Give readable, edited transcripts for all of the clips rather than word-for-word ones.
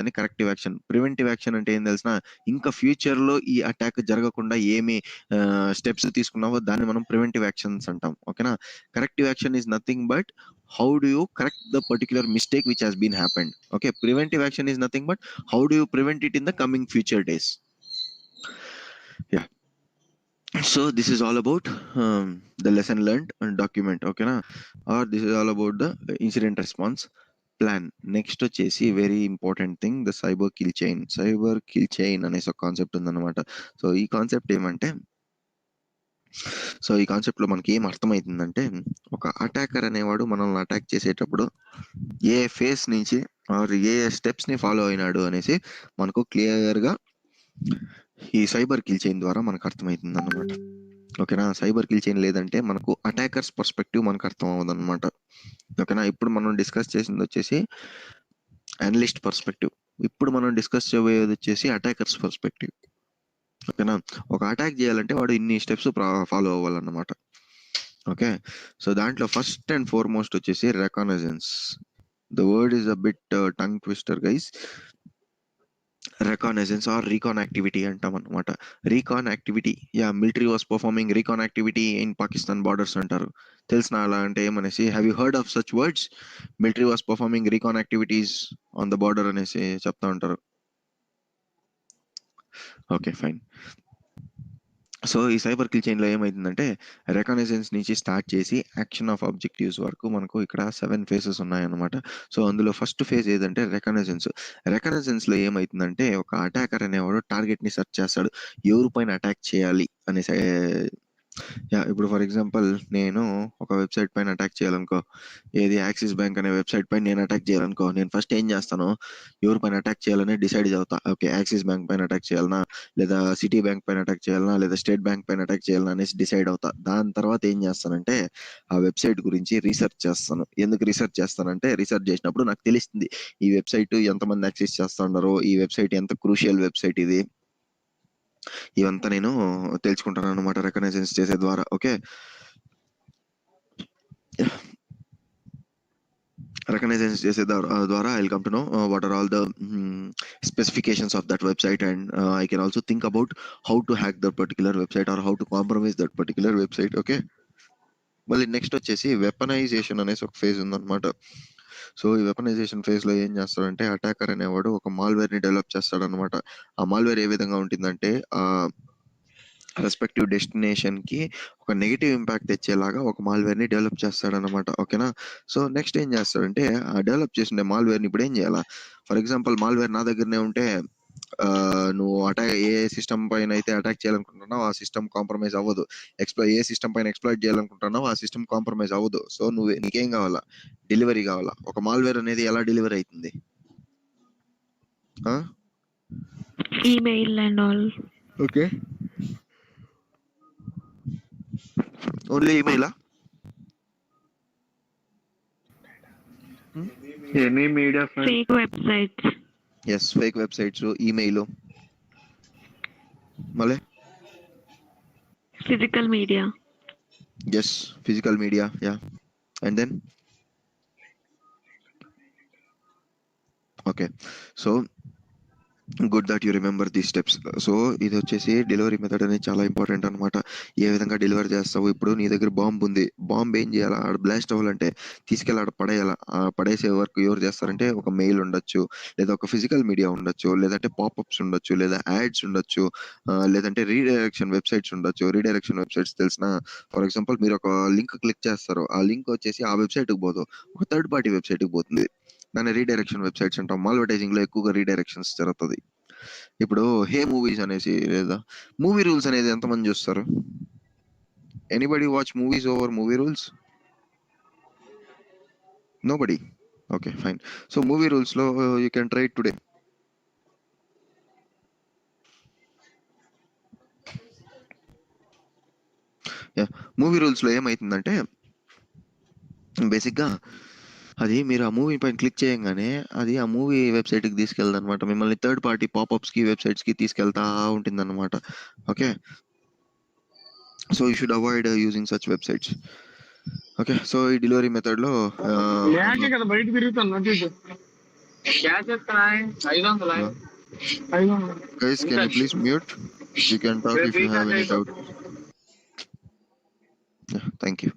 అని corrective action. Preventive action అంటే ఏం తెలిసిన, ఇంకా ఫ్యూచర్లో ఈ అటాక్ జరగకుండా ఏమి స్టెప్స్ తీసుకున్నావో దాన్ని మనం ప్రివెంటివ్ యాక్షన్స్ అంటాం. ఓకేనా. Corrective action is nothing but how do you correct the particular mistake which has been happened. Okay, preventive action is nothing but how do you prevent it in the coming future days. Yeah, so this is all about the lesson learned and document. Okay na, or this is all about the incident response plan. Next వచ్చేసి very important thing, the cyber kill chain. Cyber kill chain అనేసి ఒక concept ఉందన్నమాట. So ఈ concept ఏమంటే, so ఈ కాన్సెప్ట్లో మనకి ఏం అర్థమవుతుందంటే, ఒక అటాకర్ అనేవాడు మనల్ని అటాక్ చేసేటప్పుడు ఏ ఫేస్ నుంచి ఆర్ ఏ స్టెప్స్ని ఫాలో అయినాడు అనేసి మనకు క్లియర్గా ఈ సైబర్ కిల్ చైన్ ద్వారా మనకు అర్థమవుతుంది అన్నమాట. ఓకేనా. సైబర్ కిల్ చైన్ లేదంటే మనకు అటాకర్స్ పర్స్పెక్టివ్ మనకు అర్థం అవ్వదు అనమాట. ఓకేనా. ఇప్పుడు మనం డిస్కస్ చేసింది వచ్చేసి అనలిస్ట్ పర్స్పెక్టివ్, ఇప్పుడు మనం డిస్కస్ చేయబోయేది వచ్చేసి అటాకర్స్ పర్స్పెక్టివ్. ఓకేనా. ఒక అటాక్ చేయాలంటే వాడు ఇన్ని స్టెప్స్ ఫాలో అవ్వాలన్నమాట. ఓకే. సో దాంట్లో ఫస్ట్ అండ్ ఫార్మోస్ట్ వచ్చేసి reconnaissance. The word is a bit tongue twister guys. Reconnaissance or recon activity అంటాం అనమాట. Recon activity, yeah, military was performing recon activity in Pakistan borders అంటారు. తెలిసిన అలా అంటే ఏమనేసి, have you heard of such words? Military was performing recon activities on the border అనేసి చెప్తా ఉంటారు. Okay, fine. సో ఈ సైబర్ కిల్ చైన్లో ఏమైతుందంటే, రెకగ్నైజెన్స్ నుంచి స్టార్ట్ చేసి యాక్షన్ ఆఫ్ ఆబ్జెక్టివ్స్ వరకు మనకు ఇక్కడ 7 ఫేజెస్ ఉన్నాయన్నమాట. సో అందులో ఫస్ట్ ఫేజ్ ఏదంటే రెకగ్నైజెన్స్. రెకగ్నైజెన్స్లో ఏమైతుందంటే, ఒక అటాకర్ అనేవాడు టార్గెట్ని సెర్చ్ చేస్తాడు, ఎవరి పైన అటాక్ చేయాలి అనేసి. యా, ఇప్పుడు ఫర్ ఎగ్జాంపుల్ నేను ఒక వెబ్సైట్ పైన అటాక్ చేయాలనుకో, ఏది యాక్సిస్ బ్యాంక్ అనే వెబ్సైట్ పైన నేను అటాక్ చేయాలనుకో, నేను ఫస్ట్ ఏం చేస్తాను, ఎవరి పైన అటాక్ చేయాలని డిసైడ్ అవుతా. ఓకే, యాక్సిస్ బ్యాంక్ పైన అటాక్ చేయాలనా, లేదా సిటీ బ్యాంక్ పైన అటాక్ చేయాలనా, లేదా స్టేట్ బ్యాంక్ పైన అటాక్ చేయాలనా అనేసి డిసైడ్ అవుతా. దాని తర్వాత ఏం చేస్తానంటే, ఆ వెబ్సైట్ గురించి రీసెర్చ్ చేస్తాను. ఎందుకు రీసెర్చ్ చేస్తానంటే, రీసెర్చ్ చేసినప్పుడు నాకు తెలుస్తుంది ఈ వెబ్సైట్ ఎంతమంది యాక్సెస్ చేస్తా ఉన్నారో, ఈ వెబ్సైట్ ఎంత క్రూషియల్ వెబ్సైట్ ఇది, ఇవంతా నేను తెలుసుకుంటాను అనమాట రికగ్నైజెన్స్ చేసే ద్వారా. ఓకే, రికగ్నైజెన్స్ చేసే ద్వారా I will come to know what are all the specifications of that website, and I can also think about how to hack that particular website or how to compromise that particular website. Okay, మళ్ళీ next వచ్చేసి weaponisation అనేసి ఒక phase ఉందన్నమాట. So ఈ weaponisation ఫేజ్లో ఏం చేస్తాడంటే, attacker అనేవాడు ఒక మాల్వేర్ని డెవలప్ చేస్తాడనమాట. ఆ మాల్వేర్ ఏ విధంగా ఉంటుందంటే, రెస్పెక్టివ్ డెస్టినేషన్కి ఒక నెగిటివ్ ఇంపాక్ట్ తెచ్చేలాగా ఒక మాల్వేర్ని డెవలప్ చేస్తాడనమాట. ఓకేనా. సో నెక్స్ట్ ఏం చేస్తాడంటే, ఆ డెవలప్ చేసిన మాల్వేర్ని ఇప్పుడు ఏం చేయాలా, ఫర్ ఎగ్జాంపుల్ మాల్వేర్ నా దగ్గరనే ఉంటే, నువ్వు ఏ సిస్టమ్ పైన అయితే అటాక్ చేయాలనుకుంటున్నావు ఆ సిస్టమ్ కాంప్రమైజ్ అవ్వదు. ఏ సిస్టమ్ పైన ఎక్స్ప్లాయిట్ చేయాలనుకుంటున్నావు ఆ సిస్టమ్ కాంప్రమైజ్ అవ్వదు. సో నీకేం కావాలా, డెలివరీ కావాలా. ఒక మాల్వేర్ అనేది ఎలా డెలివరీ అవుతుంది? Email and all. Okay, only ఈమెయిలా? Any media fake websites. Yes, fake websites, email, మళ్ళీ physical media. Yes, physical media, yeah. And then okay, so good that you remember the steps. సో ఇది వచ్చేసి delivery method అనేది చాలా important అనమాట. ఏ విధంగా delivery చేస్తావు, ఇప్పుడు నీ దగ్గర బాంబు ఉంది, బాంబు ఏం చేయాలా, ఆడ బ్లాస్ట్ అవ్వాలంటే తీసుకెళ్ళి ఆడ పడేయాలా. పడేసే వర్క్ ఎవరు చేస్తారంటే, ఒక మెయిల్ ఉండొచ్చు, లేదా ఒక ఫిజికల్ మీడియా ఉండొచ్చు, లేదంటే పాపప్స్ ఉండొచ్చు, లేదా యాడ్స్ ఉండొచ్చు, లేదంటే రీడైరెక్షన్ వెబ్సైట్స్ ఉండొచ్చు. రీడైరెక్షన్ వెబ్సైట్స్ తెలిసిన, ఫర్ ఎగ్జాంపుల్ మీరు ఒక లింక్ క్లిక్ చేస్తారు, ఆ లింక్ వచ్చేసి ఆ వెబ్సైట్కి పోదు, ఒక థర్డ్ పార్టీ వెబ్సైట్కి పోతుంది. దాన్ని రీడైరెక్షన్ వెబ్సైట్స్ అంటాం. మాల్అడ్వర్టైజింగ్లో ఎక్కువగా రీడైరెక్షన్స్ జరుగుతుంది. ఇప్పుడు హే మూవీస్ అనేసి, లేదా మూవీ రూల్స్ అనేది ఎంతమంది చూస్తారు? Anybody watch movies over movie rules? Nobody. Okay, fine. So movie రూల్స్లో you can try today. Movie రూల్స్లో ఏమవుతుందంటే, బేసిక్గా అది మీరు ఆ మూవీ పైన క్లిక్ చేయగానే అది ఆ మూవీ వెబ్సైట్కి తీసుకెళ్తుంది అనమాట. మిమ్మల్ని థర్డ్ పార్టీ పాపప్స్కి వెబ్సైట్స్కి తీసుకెళ్తా ఉంటుంది అనమాట. Okay, so you should avoid using such websites. Okay, so ఈ డెలివరీ మెథడ్లో కదా బయట తిరుగుతాను. Hello? Guys, can you please mute? You can talk if you have any doubt. Yeah, thank you.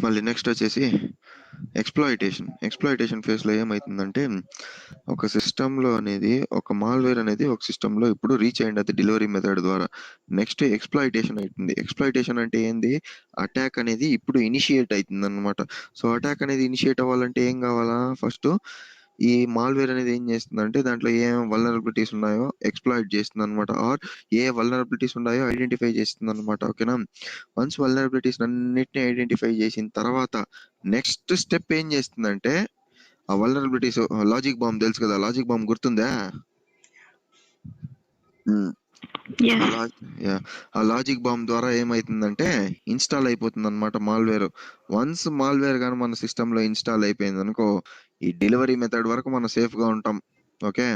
మళ్ళీ నెక్స్ట్ వచ్చేసి ఎక్స్ప్లాయిటేషన్ ఫేజ్లో ఏమవుతుందంటే ఒక సిస్టంలో అనేది ఒక మాల్వేర్ అనేది ఒక సిస్టంలో ఇప్పుడు రీచ్ అయ్యింది అది డెలివరీ మెథడ్ ద్వారా. నెక్స్ట్ ఎక్స్ప్లాయిటేషన్ అవుతుంది. ఎక్స్ప్లాయిటేషన్ అంటే ఏంది? అటాక్ అనేది ఇప్పుడు ఇనిషియేట్ అవుతుంది అనమాట. సో అటాక్ అనేది ఇనిషియేట్ అవ్వాలంటే ఏం కావాలా? ఫస్ట్ ఈ మాల్వేర్ అనేది ఏం చేస్తుందంటే దాంట్లో ఏం వల్నరబిలిటీస్ ఉన్నాయో ఎక్స్ప్లాయిట్ చేస్తుంది అనమాట. ఆర్ ఏ వల్నరబిలిటీస్ ఉన్నాయో ఐడెంటిఫై చేస్తుంది అనమాట. ఓకేనా? వన్స్ వల్నరబిలిటీస్ అన్నిటిని ఐడెంటిఫై చేసిన తర్వాత నెక్స్ట్ స్టెప్ ఏం చేస్తుందంటే ఆ వల్నరబిలిటీస్ లాజిక్ బాంబ్ తెలుసు కదా, లాజిక్ బాంబ్ గుర్తుందా? ఆ లాజిక్ బాంబ్ ద్వారా ఏమైతుందంటే ఇన్స్టాల్ అయిపోతుంది అనమాట మాల్వేర్. వన్స్ మాల్వేర్ కానీ మన సిస్టంలో ఇన్స్టాల్ అయిపోయింది అనుకో, ఈ డెలివరీ మెథడ్ వరకు మనం సేఫ్ గా ఉంటాం. ఓకే,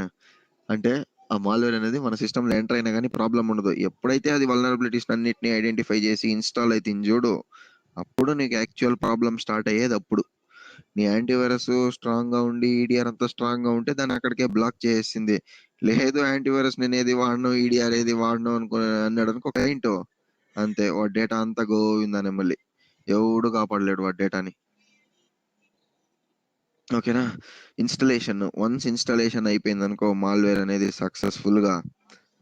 అంటే ఆ మాల్వేర్ అనేది మన సిస్టంలో ఎంటర్ అయినా కానీ ప్రాబ్లం ఉండదు. ఎప్పుడైతే అది వల్నరబిలిటీస్ అన్నిటిని ఐడెంటిఫై చేసి ఇన్స్టాల్ అవుతుంది చూడు, అప్పుడు నీకు యాక్చువల్ ప్రాబ్లం స్టార్ట్ అయ్యేది. అప్పుడు నీ యాంటీవైరస్ స్ట్రాంగ్ గా ఉండి ఈడిఆర్ అంతా స్ట్రాంగ్ గా ఉంటే దాన్ని అక్కడికే బ్లాక్ చేసింది. లేదు యాంటీవైరస్ నేను ఏది వాడను ఈడిఆర్ ఏది వాడను అన్నాడు అనుకో క్లయింట్, అంతే వాడి డేటా అంతా గోవిందనే. మళ్ళీ ఎవడు కాపాడలేడు వాడి డేటాని. ఓకేనా? వన్స్ ఇన్స్టాలేషన్ అయిపోయింది అనుకో మాల్వేర్ అనేది సక్సెస్ఫుల్ గా,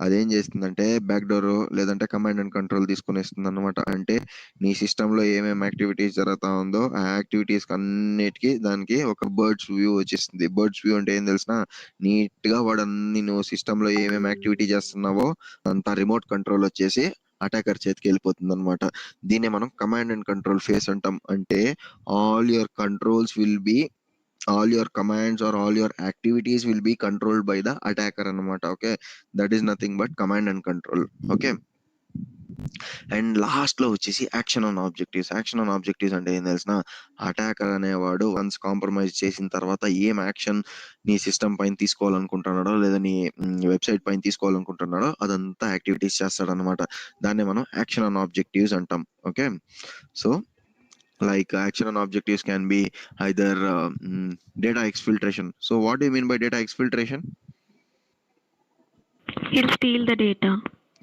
అదేం చేస్తుందంటే బ్యాక్ డోర్ లేదంటే కమాండ్ అండ్ కంట్రోల్ తీసుకునేస్తుంది అనమాట. అంటే నీ సిస్టంలో ఏమేమి యాక్టివిటీస్ జరుగుతా ఉందో ఆ యాక్టివిటీస్ అన్నిటికీ దానికి ఒక బర్డ్స్ వ్యూ వచ్చేస్తుంది. బర్డ్స్ వ్యూ అంటే ఏం తెలిసిన, నీట్ గా వాడన్ని నువ్వు సిస్టంలో ఏమేమి యాక్టివిటీ చేస్తున్నావో అంతా రిమోట్ కంట్రోల్ వచ్చేసి అటాకర్ చేతికి వెళ్ళిపోతుంది అనమాట. దీన్ని మనం కమాండ్ అండ్ కంట్రోల్ ఫేస్ అంటాం. అంటే all your controls will be all your commands or all your activities will be controlled by the attacker anamata. Okay, that is nothing but command and control. Okay, and last లో వచ్చేసి action on objectives అంటే ఏం తెలిసిన, attacker అనేవాడు once compromise చేసిన తర్వాత ఏం action నీ సిస్టమ్ పైన తీసుకోవాలనుకుంటున్నాడో లేదా నీ వెబ్సైట్ పైన తీసుకోవాలనుకుంటున్నాడో అదంతా యాక్టివిటీస్ చేస్తాడనమాట. దాన్ని మనం యాక్షన్ ఆన్ ఆబ్జెక్టివ్స్ అంటాం. Okay, so like action on objectives can be either data exfiltration. So what do you mean by data exfiltration? He'll steal the data.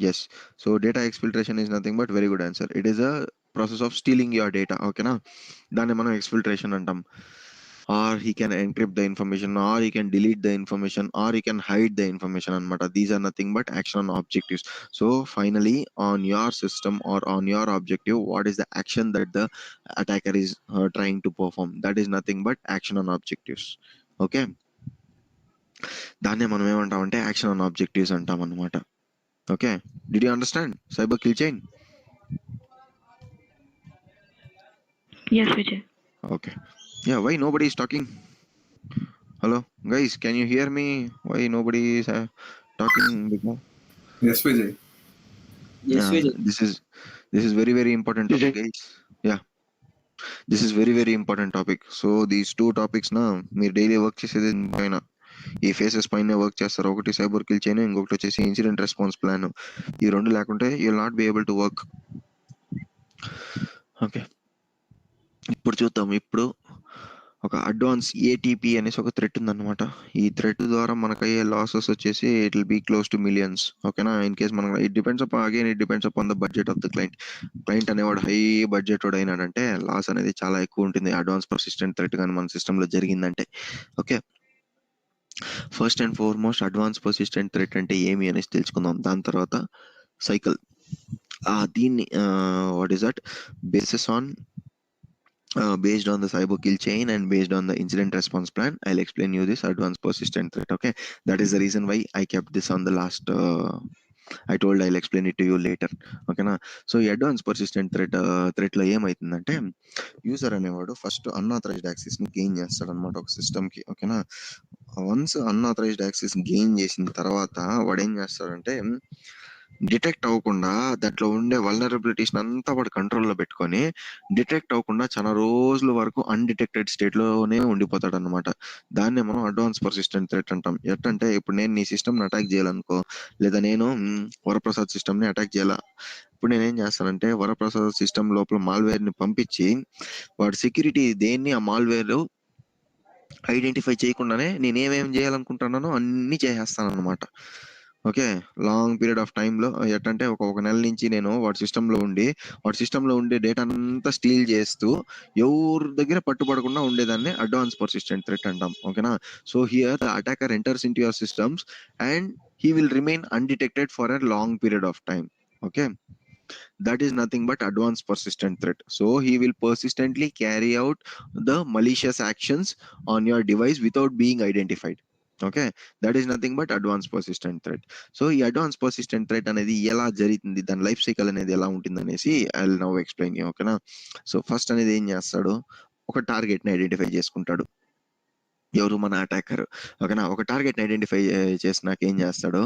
Yes, so data exfiltration is nothing but very good answer. It is a process of stealing your data. Okay na, danni manam exfiltration antam. Or he can encrypt the information, or he can delete the information, or he can hide the information anamata. These are nothing but action on objectives. So finally on your system or on your objective, what is the action that the attacker is trying to perform? That is nothing but action on objectives. Okay, దాన్నే మనం ఏమంటామంటే action on objectives అంటాం అనమాట. Okay, did you understand cyber kill chain? Yes, Vijay. Okay, yeah, why nobody is talking? Hello guys, can you hear me? Why nobody is talking? Yes, Vijay. Yes, Vijay. This is very important topic, guys. Yeah, this is very important topic. So these two topics na మీరు daily work చేసేది పైన ఈ faces పైన work చేస్తారు. ఒకటి cyber kill chain, ఇంకొకటి వచ్చేసి incident response plan. ఈ రెండు లేకుంటే you will not be able to work. Okay, ఇప్పుడు చూద్దాం. ఇప్పుడు ఒక అడ్వాన్స్ ఏటీపీ అనేసి ఒక థ్రెట్ ఉందన్నమాట. ఈ థ్రెట్ ద్వారా మనకు అయ్యే లాసెస్ వచ్చేసి it will be close to millions. ఓకేనా? ఇన్ కేస్ మనకు it depends upon the budget of the client అనేవాడు హై బడ్జెట్ వాడు అయినాడంటే లాస్ అనేది చాలా ఎక్కువ ఉంటుంది. అడ్వాన్స్ పర్సిస్టెంట్ థ్రెట్ కానీ మన సిస్టంలో జరిగిందంటే. Okay, first and foremost advance persistent threat అంటే ఏమి అనేసి తెలుసుకుందాం. దాని తర్వాత సైకిల్, దీన్ని what is that based on the cyber kill chain and based on the incident response plan, I'll explain you this advanced persistent threat. Okay, that is the reason why I kept this on the last I told I'll explain it to you later. Okay na? So ఈ advance persistent threat లో ఏమైతుందంటే user అనేవాడు first unauthorised access ని gain చేస్తాడు అనమాట ఒక system కి. ఓకేనా? వన్స్ అన్ఆథరైజ్డ్ యాక్సెస్ గెయిన్ చేసిన తర్వాత వాడు ఏం చేస్తాడంటే డిటెక్ట్ అవ్వకుండా దాంట్లో ఉండే వల్నరబిలిటీస్ అంతా వాడు కంట్రోల్లో పెట్టుకొని డిటెక్ట్ అవ్వకుండా చాలా రోజుల వరకు అన్డిటెక్టెడ్ స్టేట్ లోనే ఉండిపోతాడు అనమాట. దాన్నే మనం అడ్వాన్స్ పర్సిస్టెంట్ థ్రెట్ అంటాం. ఎట్టంటే ఇప్పుడు నేను నీ సిస్టమ్ ని అటాక్ చేయాలనుకో, లేదా నేను వరప్రసాద్ సిస్టమ్ ని అటాక్ చేయాలా, ఇప్పుడు నేనేం చేస్తానంటే వరప్రసాద్ సిస్టమ్ లోపల మాల్వేర్ ని పంపించి వాడు సెక్యూరిటీ దేన్ని ఆ మాల్వేర్ ఐడెంటిఫై చేయకుండానే నేనేమేం చేయాలనుకుంటున్నానో అన్నీ చేసేస్తానన్నమాట. ఓకే. లాంగ్ పీరియడ్ ఆఫ్ టైమ్‌లో ఎట్టంటే ఒక నెల నుంచి నేను వాడి సిస్టమ్‌లో ఉండే డేటానంతా స్టీల్ చేస్తూ ఎవరి దగ్గర పట్టుబడకుండా ఉండేదాన్ని అడ్వాన్స్ పర్సిస్టెంట్ థ్రెట్ అంటాం. ఓకేనా? So here the attacker enters into your systems and he will remain undetected for a long period of time. Okay, that is nothing but advanced persistent threat. So he will persistently carry out the malicious actions on your device without being identified. Okay, that is nothing but advanced persistent threat. So ఈ advanced persistent threat అనేది ఎలా జరుగుతుంది, దాని life cycle అనేది ఎలా ఉంటుంది అనేసి I will now explain you. ఓకేనా? సో ఫస్ట్ అనేది ఏం చేస్తాడు, ఒక టార్గెట్ ని ఐడెంటిఫై చేసుకుంటాడు. ఎవరు? మన అటాకర్. ఓకేనా? ఒక టార్గెట్ ని ఐడెంటిఫై చేసినాక ఏం చేస్తాడు,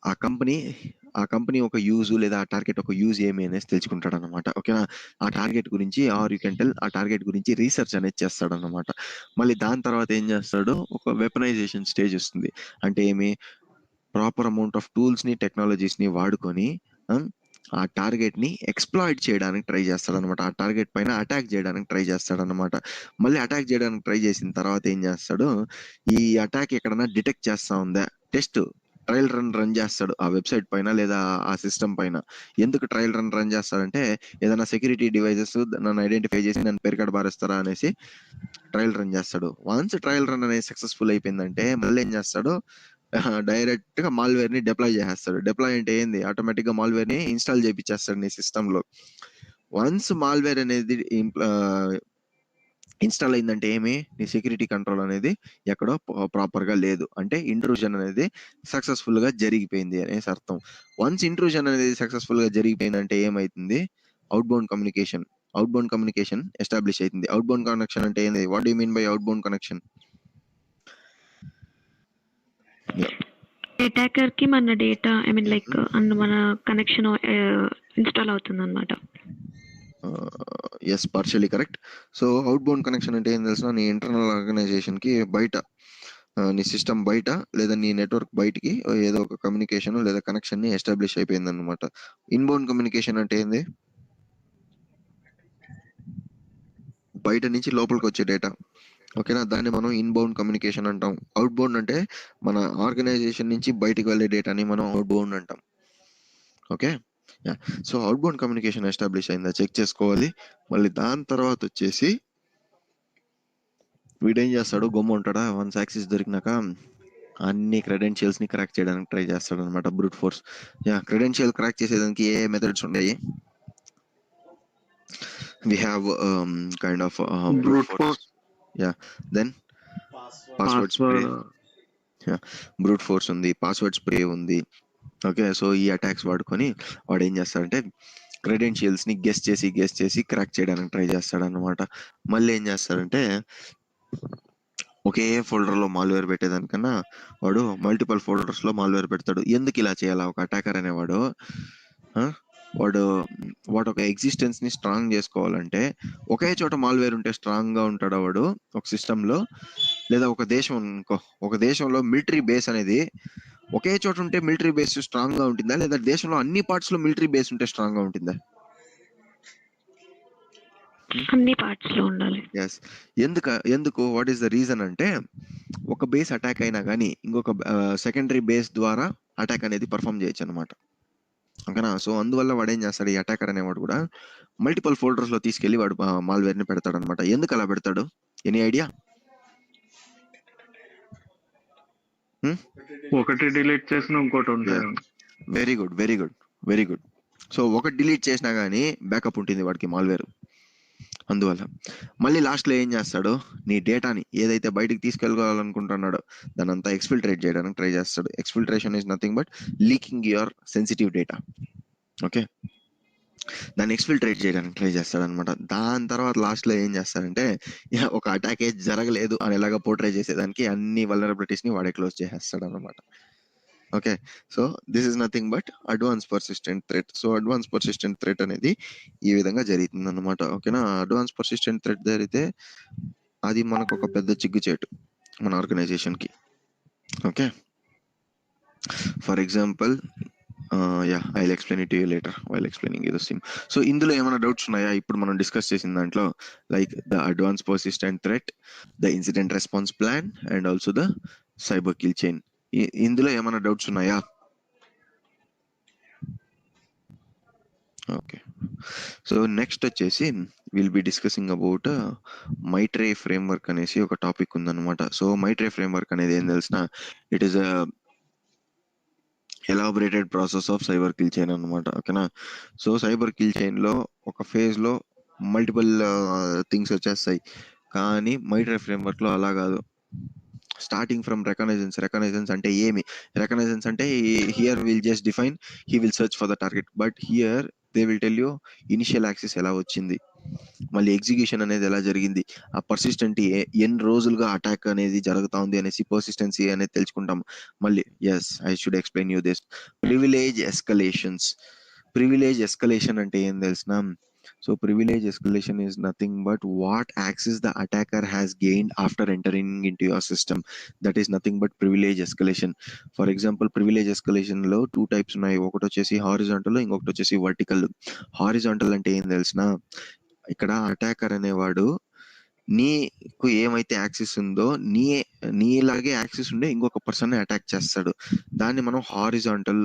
ఆ కంపెనీ ఒక యూజ్ లేదా ఆ టార్గెట్ ఒక యూజ్ ఏమి అనేసి తెలుసుకుంటాడు అనమాట. ఓకేనా? ఆ టార్గెట్ గురించి ఆర్ యూ కెన్ టెల్ ఆ టార్గెట్ గురించి రీసెర్చ్ అనేది చేస్తాడు అనమాట. మళ్ళీ దాని తర్వాత ఏం చేస్తాడు, ఒక వెపనైజేషన్ స్టేజ్ వస్తుంది. అంటే ఏమి, ప్రాపర్ అమౌంట్ ఆఫ్ టూల్స్ ని టెక్నాలజీస్ ని వాడుకొని ఆ టార్గెట్ ని ఎక్స్ప్లాయిట్ చేయడానికి ట్రై చేస్తాడు అనమాట. ఆ టార్గెట్ పైన అటాక్ చేయడానికి ట్రై చేస్తాడు అనమాట. మళ్ళీ అటాక్ చేయడానికి ట్రై చేసిన తర్వాత ఏం చేస్తాడు, ఈ అటాక్ ఎక్కడన్నా డిటెక్ట్ చేస్తా ఉందా, టెస్ట్ ట్రయల్ రన్ చేస్తాడు ఆ వెబ్సైట్ పైన లేదా ఆ సిస్టమ్ పైన. ఎందుకు ట్రయల్ రన్ చేస్తాడంటే, ఏదైనా సెక్యూరిటీ డివైజెస్ నన్ను ఐడెంటిఫై చేసి నన్ను పెరికాడ బారేస్తారా అనేసి ట్రయల్ రన్ చేస్తాడు. వన్స్ ట్రయల్ రన్ అనేది సక్సెస్ఫుల్ అయిపోయిందంటే మళ్ళీ ఏం చేస్తాడు, డైరెక్ట్ గా మాల్వేర్ ని డిప్లాయ్ చేసేస్తాడు. డిప్లాయ్ అంటే ఏంది, ఆటోమేటిక్ గా మాల్వేర్ ని ఇన్స్టాల్ చేయించేస్తాడు నీ సిస్టమ్ లో. వన్స్ మాల్వేర్ అనేది ఇన్స్టాల్ అయిందంటే ఏమి, నీ సెక్యూరిటీ కంట్రోల్ అనేది ఎక్కడో ప్రాపర్ గా లేదు, అంటే ఇంట్రూజన్ అనేది సక్సెస్ఫుల్ గా జరిగిపోయింది అనేసి అర్థం. వన్స్ ఇంట్రూజన్ అనేది సక్సెస్ఫుల్ గా జరిగిపోయిందంటే ఏమైతుంది, అవుట్ బౌండ్ కమ్యూనికేషన్ ఎస్టాబ్లిష్ అవుతుంది. అవుట్ బౌండ్ కనెక్షన్ అంటే ఏంది, what do mean by outbound connection? Attacker కి మన డేటా ఐ మీన్ లైక్ మన కనెక్షన్ ఇన్స్టాల్ అవుతుంది అనమాట. Yes, partially correct. So outbound connection అంటే ఏం తెలుసు, నీ ఇంటర్నల్ ఆర్గనైజేషన్ కి బయట, నీ సిస్టమ్ బయట లేదా నీ నెట్వర్క్ బయటికి ఏదో ఒక కమ్యూనికేషన్ లేదా కనెక్షన్ ని ఎస్టాబ్లిష్ అయిపోయింది అనమాట. ఇన్బౌండ్ కమ్యూనికేషన్ అంటే ఏంది, బయట నుంచి లోపలికి వచ్చే డేటా. ఓకేనా? దాన్ని మనం ఇన్బౌండ్ కమ్యూనికేషన్ అంటాం. అవుట్ బౌండ్ అంటే మన ఆర్గనైజేషన్ నుంచి బయటికి వెళ్ళే డేటాని మనం అవుట్ బౌండ్ అంటాం. Okay. So outbound communication establish అయిందా చెక్ చేసుకోవాలి. మళ్ళీ దాని తర్వాత వచ్చేసి వీడేం చేస్తాడు, గమ్ము ఉంటాడా, వన్స్ యాక్సెస్ దొరికినాక అన్ని క్రెడెన్షియల్స్ ని క్రాక్ చేయడానికి ట్రై చేస్తాడు అనమాట, బ్రూట్ ఫోర్స్. క్రెడెన్షియల్ క్రాక్ చేసేదానికి ఏ మెథడ్స్ ఉన్నాయి, we have kind of brute force. Yeah, then password spray. Yeah, brute force ఉంది, పాస్వర్డ్ స్ప్రే ఉంది. ఓకే. సో ఈ అటాక్స్ వాడుకొని వాడు ఏం చేస్తాడంటే క్రెడెన్షియల్స్ ని గెస్ చేసి క్రాక్ చేయడానికి ట్రై చేస్తాడు అనమాట. మళ్ళీ ఏం చేస్తాడంటే, ఒకే ఫోల్డర్ లో మాల్వేర్ పెట్టేదానికన్నా వాడు మల్టిపుల్ ఫోల్డర్స్ లో మాల్వేర్ పెడతాడు. ఎందుకు ఇలా చేయాలా ఒక అటాకర్ అనేవాడు, వాడు ఒక ఎగ్జిస్టెన్స్ ని స్ట్రాంగ్ చేసుకోవాలంటే ఒకే చోట మాల్వేర్ ఉంటే స్ట్రాంగ్ గా ఉంటాడు వాడు ఒక సిస్టమ్ లో, లేదా ఒక దేశంలో మిలిటరీ బేస్ అనేది ఒకే చోట ఉంటే మిలిటరీ బేస్ స్ట్రాంగ్ గా ఉంటుందా, లేదా దేశంలో అన్ని పార్ట్స్ లో మిలిటరీ బేస్ ఉంటే స్ట్రాంగ్ గా ఉంటుందా? అన్ని పార్ట్స్ లో ఉండాలి. ఎస్. ఎందుకు వాట్ ఈస్ ద రీజన్ అంటే, ఒక బేస్ అటాక్ అయినా కానీ ఇంకొక సెకండరీ బేస్ ద్వారా అటాక్ అనేది పర్ఫామ్ చేయొచ్చు అనమాట. ఓకేనా? సో అందువల్ల వాడు ఏం చేస్తాడు, ఈ అటాకర్ అనేవాడు కూడా మల్టిపుల్ ఫోల్డర్స్ లో తీసుకెళ్లి వాడు మాల్వేర్ ని పెడతాడు అనమాట. ఎందుకు అలా పెడతాడు, ఎనీ ఐడియా? ఒకటి డిలీట్ చేసిన ఇంకోటి ఉంటాయి. Very good. సో ఒకటి డిలీట్ చేసినా గానీ బ్యాకప్ ఉంటుంది వాడికి మాల్వేర్. అందువల్ల మళ్ళీ లాస్ట్ లో ఏం చేస్తాడు, నీ డేటాని ఏదైతే బయటికి తీసుకెళ్ళాలనుకుంటున్నాడో దాని అంతా ఎక్స్ఫిల్ట్రేట్ చేయడానికి ట్రై చేస్తాడు. Exfiltration is nothing but leaking your sensitive data. Okay, దాన్ని ఎక్స్ఫిల్ట్రేట్ చేయడానికి ట్రై చేస్తాడు అనమాట. దాని తర్వాత లాస్ట్ లో ఏం చేస్తాడంటే, ఒక అటాక్ జరగలేదు అనేలాగా పోర్ట్రే చేసేదానికి అన్ని వల్నరబిలిటీస్ ని వాడే క్లోజ్ చేసేస్తాడు అనమాట. Okay. So this is nothing but advance persistent threat. So advance persistent threat అనేది ఈ విధంగా జరుగుతుంది అనమాట. ఓకేనా? అడ్వాన్స్ పర్సిస్టెంట్ థ్రెట్ జరిగితే అది మనకు ఒక పెద్ద చిగ్గుచేటు మన ఆర్గనైజేషన్ కి. Okay. For example I'll explain it you later while explaining the SIEM. So ఇందులో ఏమైనా డౌట్స్ ఉన్నాయా ఇప్పుడు మనం డిస్కస్ చేసిన దాంట్లో? Like the advance persistent threat, the incident response plan and also the cyber kill chain. ఇందులో ఏమైనా డౌట్స్ ఉన్నాయా? ఓకే. సో నెక్స్ట్ వచ్చేసి will be discussing about MITRE framework అనేసి ఒక టాపిక్ ఉందన్నమాట. సో మైట్రే ఫ్రేమ్వర్క్ అనేది ఏం తెలిసిన, it is a elaborated process of cyber kill chain అనమాట. ఓకేనా. సో సైబర్ కిల్ చైన్లో ఒక ఫేజ్లో మల్టిపుల్ థింగ్స్ వచ్చేస్తాయి, కానీ మైట్రే ఫ్రేమ్వర్క్లో అలా కాదు. స్టార్టింగ్ ఫ్రమ్ రెకనైజెన్స్ అంటే ఏమి? రెకనైజెన్స్ అంటే here will just define, he will search for the target, but here they will tell you initial access ఎలా వచ్చింది, మళ్ళీ ఎగ్జిక్యూషన్ అనేది ఎలా జరిగింది, ఆ పర్సిస్టెంట్ ఎన్ని రోజులుగా అటాక్ అనేది జరుగుతా ఉంది అనేసి పర్సిస్టెన్సీ అనేది తెలుసుకుంటాం. మళ్ళీ I should explain you this privilege escalation అంటే ఏం తెలిసిన? So privilege escalation is nothing but what access the attacker has gained after entering into your system. That is nothing but privilege escalation. For example, privilege escalation లో 2 types ఉన్నాయి. ఒకటి వచ్చేసి horizontal, ఇంకొకటి వచ్చేసి vertical. Horizontal అంటే ఏం తెలిసిన? ఇక్కడ అటాకర్ అనేవాడు నీకు ఏమైతే యాక్సెస్ ఉందో నీలాగే యాక్సెస్ ఉండే ఇంకొక పర్సన్ అటాక్ చేస్తాడు. దాన్ని మనం హారిజాంటల్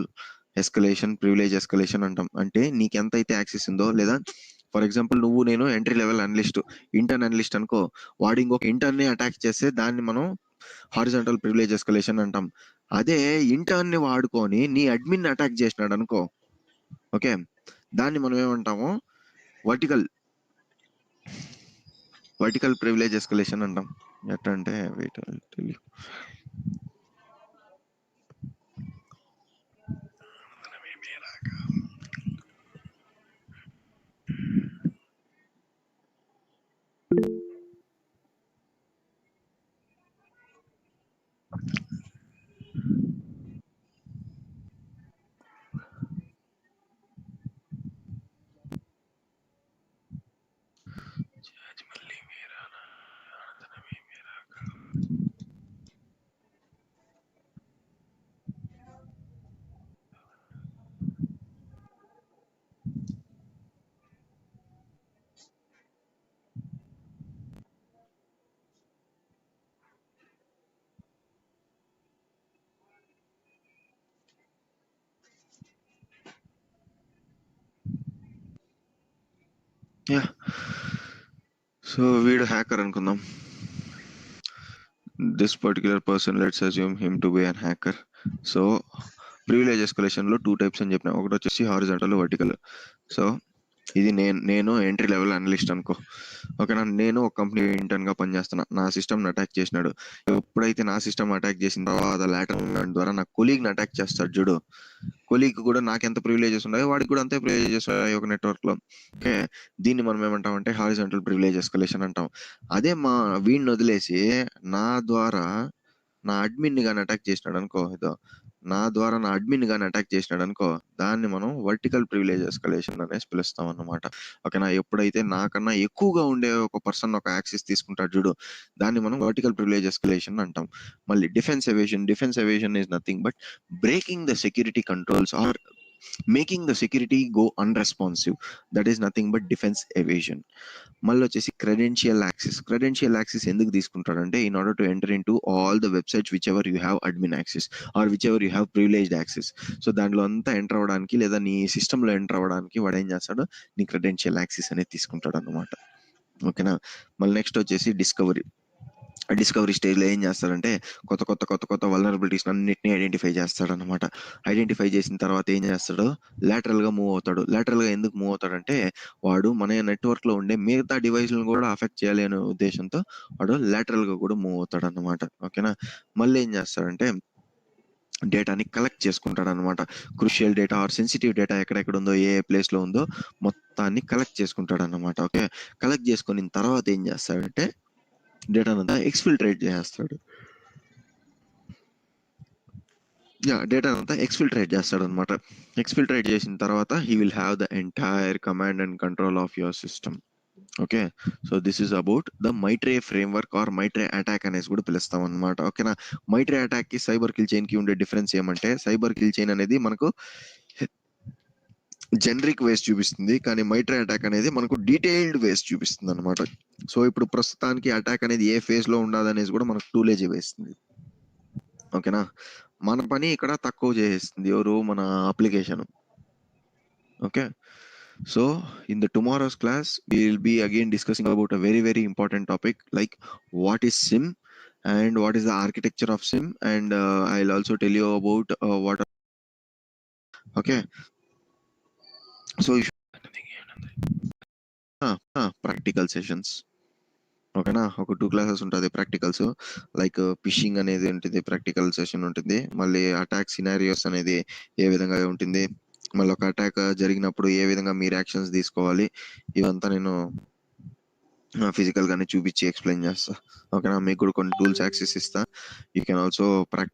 ఎస్కలేషన్, ప్రివిలేజ్ ఎస్కలేషన్ అంటాం. అంటే నీకు ఎంత అయితే యాక్సెస్ ఉందో, లేదా ఫర్ ఎగ్జాంపుల్ నువ్వు నేను entry level analyst, intern analyst అనుకో, వాడు ఇంకొక ఇంటర్న్ని అటాక్ చేస్తే దాన్ని మనం హారిజాంటల్ ప్రివిలేజ్ ఎస్కలేషన్ అంటాం. అదే ఇంటర్న్ని వాడుకొని నీ అడ్మిన్ అటాక్ చేసినాడు అనుకో, ఓకే, దాన్ని మనం ఏమంటాము? వర్టికల్ ప్రివిలేజ్ ఎస్కలేషన్ అంటాం. ఎట్లా అంటే వెయిట్ టెల్ యూ. సో వీడు హ్యాకర్ అనుకుందాం. This particular person, let's assume him to be an hacker. So privilege escalation లో 2 టైప్స్ అని చెప్పిన, ఒకటి వచ్చేసి హారిజాంటల్, వర్టికల్. సో ఇది నేను ఎంట్రీ లెవెల్ అనలిస్ట్ అనుకో, ఓకేనా. నేను ఒక కంపెనీ ఇంటర్న్ గా పనిచేస్తున్నా, నా సిస్టమ్ అటాక్ చేసినాడు. ఎప్పుడైతే నా సిస్టమ్ అటాక్ చేసిన తర్వాత లాటరల్ ద్వారా నా కొలీగ్ ని అటాక్ చేస్తాడు చూడు, కొలీగ్ కూడా నాకు ఎంత ప్రివిలేజెస్ ఉన్నాయో వాడికి కూడా అంతే ప్రివిలేజెస్ ఉన్నాయి ఒక నెట్వర్క్ లో. ఓకే, దీన్ని మనం ఏమంటాం అంటే హారిజాంటల్ ప్రివిలేజ్ ఎస్కలేషన్ అంటాం. అదే వీడిని వదిలేసి నా ద్వారా నా అడ్మిన్ ని కానీ అటాక్ చేసినాడు అనుకో, దాన్ని మనం వర్టికల్ ప్రివిలేజ్ ఎస్కలేషన్ అనేసి పిలుస్తాం అన్నమాట. ఓకేనా. ఎప్పుడైతే నాకన్నా ఎక్కువగా ఉండే ఒక పర్సన్ ఒక యాక్సెస్ తీసుకుంటాడు చూడు, దాన్ని మనం వర్టికల్ ప్రివిలేజ్ ఎస్కలేషన్ అంటాం. మళ్ళీ defence evasion is nothing but breaking the security controls or making the security go unresponsive. That is nothing but defence evasion. మళ్ళీ వచ్చేసి క్రెడెన్షియల్ యాక్సెస్ ఎందుకు తీసుకుంటాడంటే, in order to enter into all the websites whichever you have admin access or whichever you have privileged access. So దాంట్లో అంతా enter అవ్వడానికి, లేదా నీ సిస్టంలో ఎంటర్ అవ్వడానికి వాడు ఏం చేస్తాడు, నీ క్రెడెన్షియల్ యాక్సెస్ అనేది తీసుకుంటాడు అనమాట. ఓకేనా. మళ్ళీ నెక్స్ట్ వచ్చేసి డిస్కవరీ స్టేజ్లో ఏం చేస్తాడంటే కొత్త వల్నరబిలిటీస్ అన్నిటిని ఐడెంటిఫై చేస్తాడు అనమాట. ఐడెంటిఫై చేసిన తర్వాత ఏం చేస్తాడు, లాటరల్గా మూవ్ అవుతాడు. లాటరల్గా ఎందుకు మూవ్ అవుతాడంటే, వాడు మన నెట్వర్క్లో ఉండే మిగతా డివైస్లను కూడా అఫెక్ట్ చేయాలి అనే ఉద్దేశంతో వాడు లాటరల్గా కూడా మూవ్ అవుతాడు అనమాట. ఓకేనా. మళ్ళీ ఏం చేస్తాడంటే డేటాని కలెక్ట్ చేసుకుంటాడు అనమాట. Crucial data or sensitive data ఎక్కడెక్కడ ఉందో, ఏ ప్లేస్లో ఉందో మొత్తాన్ని కలెక్ట్ చేసుకుంటాడు అనమాట. ఓకే, కలెక్ట్ చేసుకున్న తర్వాత ఏం చేస్తాడంటే డేటానంతా ఎక్స్ఫిల్ట్రేట్ చేస్తాడు. అనమాట. ఎక్స్ఫిల్ట్రేట్ చేసిన తర్వాత he will have the entire command and control of your system. Okay, so this is about the MITRE framework or MITRE attack అనేసి కూడా పిలుస్తాం అనమాట. ఓకేనా. మైట్రే అటాక్ కి సైబర్ కిల్ చైన్ కి ఉండే డిఫరెన్స్ ఏమంటే, సైబర్ కిల్ చైన్ అనేది మనకు జనరిక్ వేస్ చూపిస్తుంది, కానీ మైట్రే అటాక్ అనేది మనకు డీటెయిల్డ్ వేస్ చూపిస్తుంది అనమాట. సో ఇప్పుడు ప్రస్తుతానికి అటాక్ అనేది ఏ ఫేజ్ లో ఉండదు అనేది కూడా మనకు టూలేజీ వేస్తుంది. ఓకేనా, మన పని ఇక్కడ తక్కువ చేసేస్తుంది ఎవరు, మన application. Okay, so in the tomorrow's class we will be again discussing about a very very important topic like what is sim and what is the architecture of sim, and I'll also tell you about what are, okay, so you practical sessions. ఓకేనా, ఒక 2 classes ఉంటుంది practicals. Like fishing అనేది ఉంటుంది, practical session ఉంటుంది. మళ్ళీ attack scenarios అనేది ఏ విధంగా ఉంటుంది, మళ్ళీ ఒక అటాక్ జరిగినప్పుడు ఏ విధంగా మీరు యాక్షన్స్ తీసుకోవాలి, ఇవంతా నేను ఫిజికల్ గానే చూపించి ఎక్స్ప్లెయిన్ చేస్తా. ఓకేనా, మీకు కూడా కొన్ని టూల్స్ యాక్సెస్ ఇస్తా. You can also practice